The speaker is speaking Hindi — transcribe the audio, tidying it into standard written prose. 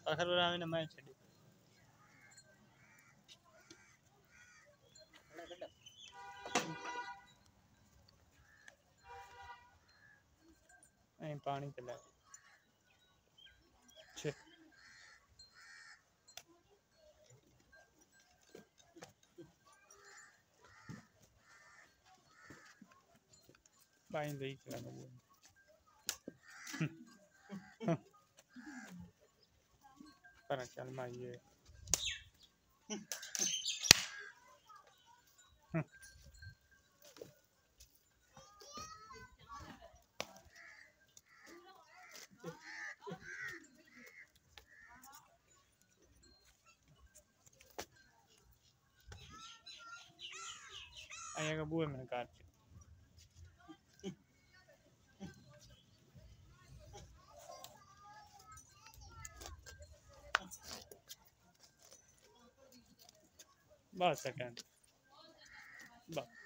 आखिर बार आवे ना मैं छड़ी पानी चला पानी दही चला पर चल माइए आया का बुए मैंने काट बस सेकंड बस